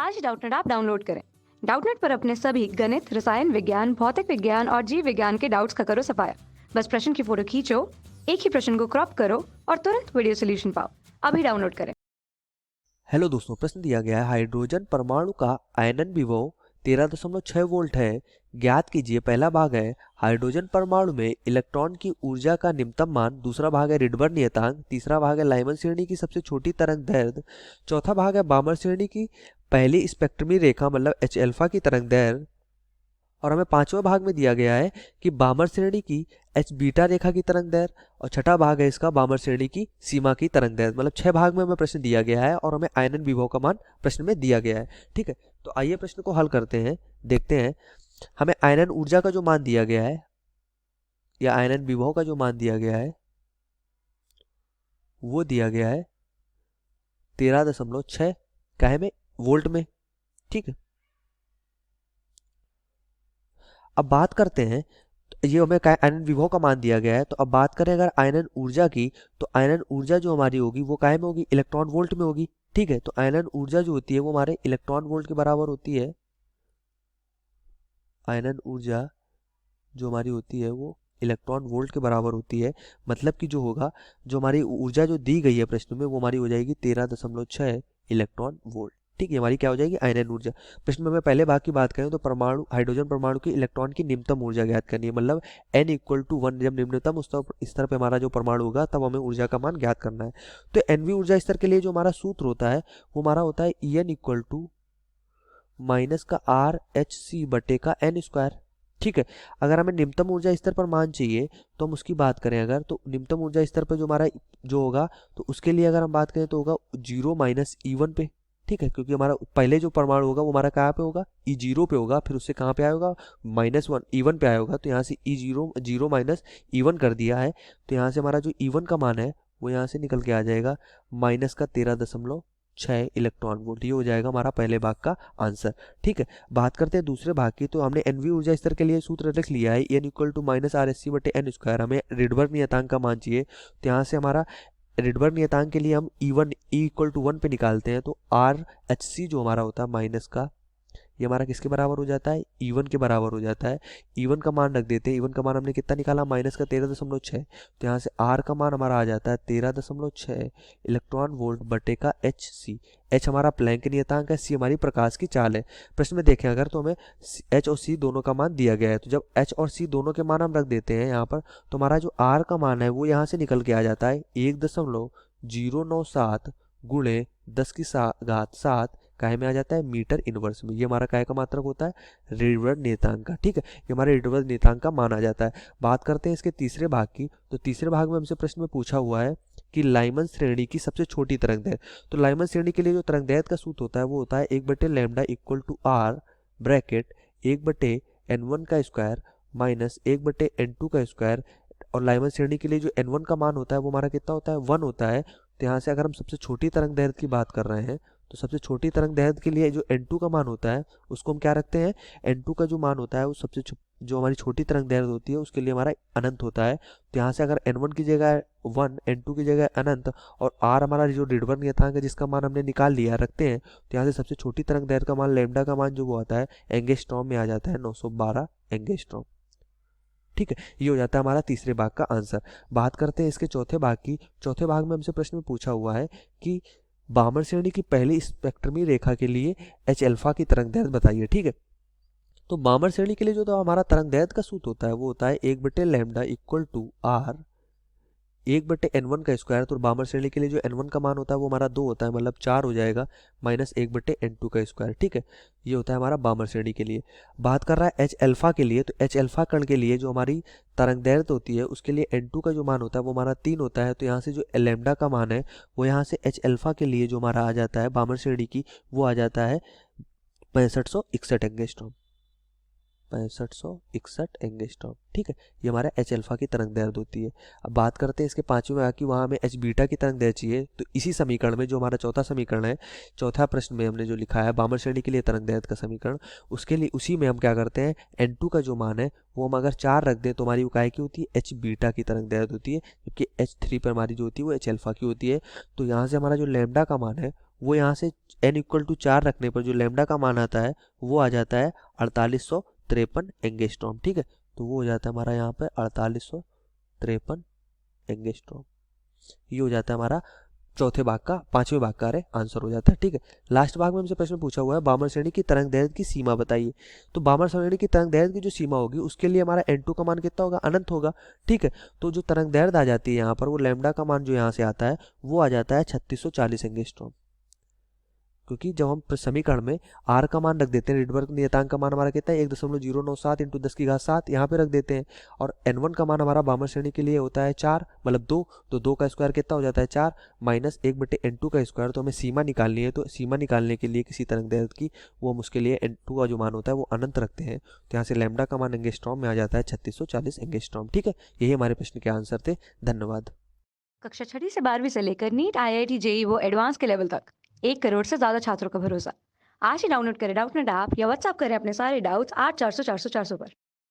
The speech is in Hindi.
आज डाउटनेट ऐप डाउनलोड करें। डाउटनेट पर अपने सभी गणित, रसायन विज्ञान, भौतिक विज्ञान और जीव विज्ञान के डाउट्स का करो सफाया। बस प्रश्न की फोटो खींचो, एक ही प्रश्न को क्रॉप करो और तुरंत वीडियो सोल्यूशन पाओ। अभी डाउनलोड करें। हेलो दोस्तों, प्रश्न दिया गया है हाइड्रोजन परमाणु का आयनन विभव 13.6 वोल्ट है। ज्ञात कीजिए। पहला भाग है हाइड्रोजन परमाणु में इलेक्ट्रॉन की ऊर्जा का निम्नतम मान, दूसरा भाग है रिडबर्ग नियतांक, तीसरा भाग है लाइमन श्रेणी की सबसे छोटी तरंग दैर्ध्य, चौथा भाग है बामर श्रेणी की पहली स्पेक्ट्रमी रेखा मतलब एच अल्फा की तरंग दैर्ध्य, और हमें पांचवा भाग में दिया गया है कि बामर श्रेणी की एच बीटा रेखा की तरंग दैर्ध्य, और छठा भाग है इसका बामर श्रेणी की सीमा की तरंग दैर्ध्य। मतलब 6 भाग में हमें प्रश्न दिया गया है और हमें आयनन विभव का मान प्रश्न में दिया गया है। ठीक है, तो आइए प्रश्न को हल करते हैं। देखते हैं हमें आयनन ऊर्जा का जो मान दिया गया है या आयनन विभव का जो मान दिया गया है वो दिया गया है 13.6 काहे में वोल्ट में। ठीक है, अब बात करते हैं। तो ये हमें आयनन विभव का मान दिया गया है, तो अब बात करें अगर आयनन ऊर्जा की, तो आयनन ऊर्जा जो हमारी होगी वो काहे में होगी, इलेक्ट्रॉन वोल्ट में होगी। ठीक है, तो आयनन ऊर्जा जो होती है वो हमारे इलेक्ट्रॉन वोल्ट के बराबर होती है। आयनन ऊर्जा जो हमारी होती है वो इलेक्ट्रॉन वोल्ट के बराबर होती है। मतलब कि जो होगा, जो हमारी ऊर्जा जो दी गई है प्रश्न में वो हमारी हो जाएगी 13.6 इलेक्ट्रॉन वोल्ट। ठीक है, हमारी क्या हो जाएगी, आयनन ऊर्जा। प्रश्न में मैं पहले भाग की बात करें तो परमाणु, हाइड्रोजन परमाणु की इलेक्ट्रॉन की निम्नतम ऊर्जा ज्ञात करनी है। मतलब n = 1 जब निम्नतम स्तर पे हमारा जो परमाणु होगा तब हमें ऊर्जा का मान ज्ञात करना है। तो nवीं ऊर्जा स्तर के लिए जो हमारा सूत्र होता है वो हमारा होता है En = माइनस का RH बटे का n स्क्वायर। ठीक है, अगर हमें निम्नतम ऊर्जा स्तर पर मान चाहिए तो हम उसकी बात करें अगर, तो निम्नतम ऊर्जा स्तर पर जो हमारा जो होगा तो उसके लिए अगर हम बात करें तो होगा 0 - E1 पे। ठीक है, क्योंकि हमारा पहले जो परमाणु होगा वो हमारा कहाँ पे होगा, E0 पे होगा, फिर उससे कहाँ पे आया होगा, -1 E1 पे आया होगा। तो यहाँ से E0 -E1 कर दिया है, तो यहाँ से हमारा जो E1 का मान है वो यहाँ से निकल के आ जाएगा माइनस का 13.6 इलेक्ट्रॉन वोल्ट। ये हो जाएगा हमारा पहले भाग का आंसर। ठीक है, बात करते हैं दूसरे भाग की। तो हमने nवीं ऊर्जा स्तर के लिए सूत्र लिख लिया है, n = -RSC बटे n स्क्वायर। हमें रिडबर्ग नियतांक का मान चाहिए, तो यहाँ से हमारा रिडबर्ग नियतांक के लिए हम E1 = 1 पे निकालते हैं, तो RHC जो हमारा होता है माइनस का, ये हमारा किसके बराबर हो जाता है, E1 के बराबर हो जाता है। E1 का मान रख देते हैं। E1 का मान हमने कितना निकाला, माइनस का 13.6। तो यहाँ से R का मान हमारा आ जाता है 13.6 इलेक्ट्रॉन वोल्ट बटे का HC। H हमारा प्लैंक नियतांक है, C हमारी प्रकाश की चाल है। प्रश्न में देखें अगर तो हमें H और C दोनों का मान दिया गया है, तो जब H और C दोनों के मान हम रख देते हैं यहाँ पर, तो हमारा जो R का मान है वो यहाँ से निकल के आ जाता है 1.097 गुणे 10⁻⁷ काहे में आ जाता है, मीटर इनवर्स में। ये हमारा काहे का मात्रक होता है, रिडबर्ग नियतांक का। ठीक है, ये हमारे रिडबर्ग नियतांक का मान आ जाता है। बात करते हैं इसके तीसरे भाग की। तो तीसरे भाग में हमसे प्रश्न में पूछा हुआ है कि लाइमन श्रेणी की सबसे छोटी तरंग दैर्ध्य। तो लाइमन श्रेणी के लिए जो तरंग दैर्ध्य का सूत्र होता है वो होता है 1/λ = R ब्रैकेट 1/n1 का स्क्वायर माइनस 1/n2 का स्क्वायर। और लाइमन श्रेणी के लिए जो n1 का मान होता है वो हमारा कितना होता है, 1 होता है। तो यहाँ से अगर हम सबसे छोटी तरंग दैर्ध्य की बात कर रहे हैं तो सबसे छोटी तरंग दैर्ध्य के लिए जो n2 का मान होता है उसको हम क्या रखते हैं, n2 का जो मान होता है वो सबसे जो हमारी छोटी तरंग दैर्ध्य होती है उसके लिए हमारा अनंत होता है। तो यहाँ से अगर n1 की जगह 1, n2 की जगह अनंत, और r हमारा जो रिडबर्ग नियतांक है जिसका मान हमने निकाल लिया रखते हैं, तो यहाँ से सबसे छोटी तरंग दैर्ध्य का मान लैम्डा का मान जो वो आता है एंगस्ट्रॉम में आ जाता है 912 एंगस्ट्रॉम। ठीक है, ये हो जाता है हमारा तीसरे भाग का आंसर। बात करते हैं इसके चौथे भाग की। चौथे भाग में हमसे प्रश्न में पूछा हुआ है कि बामर श्रेणी की पहली स्पेक्ट्रमी रेखा के लिए एच अल्फा की तरंग दैर्ध्य बताइए। ठीक है, तो बामर श्रेणी के लिए जो तो हमारा तरंग दैर्ध्य का सूत्र होता है वो होता है 1/λ = R 1/n1 का स्क्वायर। तो बामर श्रेणी के लिए जो n1 का मान होता है वो हमारा 2 होता है, मतलब 4 हो जाएगा, माइनस 1/n2 का स्क्वायर। ठीक है, ये होता है हमारा बामर श्रेणी के लिए। बात कर रहा है एच अल्फा के लिए। तो एच अल्फा कण के लिए जो हमारी तरंग दैर्ध्य होती है उसके लिए n2 का जो मान होता है वो हमारा 3 होता है। तो यहाँ से जो लैम्डा का मान है वो यहाँ से एच अल्फा के लिए जो हमारा आ जाता है बामर श्रेणी की, वो आ जाता है 6561 एंगस्ट्रॉम। 6561 एंगस्ट्रॉम। ठीक है, ये हमारा एच अल्फा की तरंग दैर्ध्य होती है। अब बात करते हैं इसके पांचवें भाग की। वहाँ हमें एच बीटा की तरंग दैर्ध्य चाहिए। तो इसी समीकरण में जो हमारा चौथा समीकरण है, चौथा प्रश्न में हमने जो लिखा है बामर श्रेणी के लिए तरंग दैर्ध्य का समीकरण, उसके लिए उसी में हम क्या करते हैं, n2 का जो मान है वो हम अगर 4 रख दें तो हमारी वो काय की होती है, एच बीटा की तरंग दैर्ध्य होती है, जबकि H3 पर हमारी जो होती है वो एच अल्फा की होती है। तो यहाँ से हमारा जो लैम्डा का मान है वो यहाँ से n इक्वल टू 4 रखने पर जो लैम्डा का मान आता है वो आ जाता है 4853 एंगस्ट्रॉम। ठीक है, तो वो हो जाता है हमारा यहाँ पे 4853 एंगस्ट्रॉम। ये हो जाता है हमारा चौथे भाग का, पांचवें भाग का अरे आंसर हो जाता है। ठीक है, लास्ट भाग में हमसे प्रश्न पूछा हुआ है बामर श्रेणी की तरंग दैर्घ्य की सीमा बताइए। तो बामर श्रेणी की तरंग दैर्घ्य की जो सीमा होगी उसके लिए हमारा n2 का मान कितना होगा, अनंत होगा। ठीक है, तो जो तरंग दैर्घ्य आ जाती है यहाँ पर वो लैम्डा का मान जो यहाँ से आता है वो आ जाता है 3640 एंगस्ट्रॉम। क्योंकि जब हम समीकरण में r का मान रख देते हैं, रिडबर्ग नियतांक का मान हमारा कितना है 1.097 इंटू 10 की घात 7 यहाँ पे रख देते हैं, और n1 का मान हमारा बामर श्रेणी के लिए होता है 4 मतलब 2, तो 2 का स्क्वायर कितना हो जाता है 4 माइनस 1/n2 का स्क्वायर। तो हमें सीमा निकालनी है, तो सीमा निकालने के लिए किसी तरंग दैर्घ्य की वो हम उसके लिए n2 का जो मान होता है वो अनंत रखते हैं। तो यहाँ से लैम्डा का मान एंगस्ट्रॉम में आ जाता है 3640 एंगस्ट्रॉम। ठीक है, यही हमारे प्रश्न के आंसर थे। धन्यवाद। कक्षा 6वीं से 12वीं से लेकर नीट, IIT, जेईई वो एडवांस के लेवल तक 1 करोड़ से ज्यादा छात्रों का भरोसा। आज ही डाउनलोड करें डाउटनेट ऐप या व्हाट्सएप करें अपने सारे डाउट्स 8400 400 400 पर।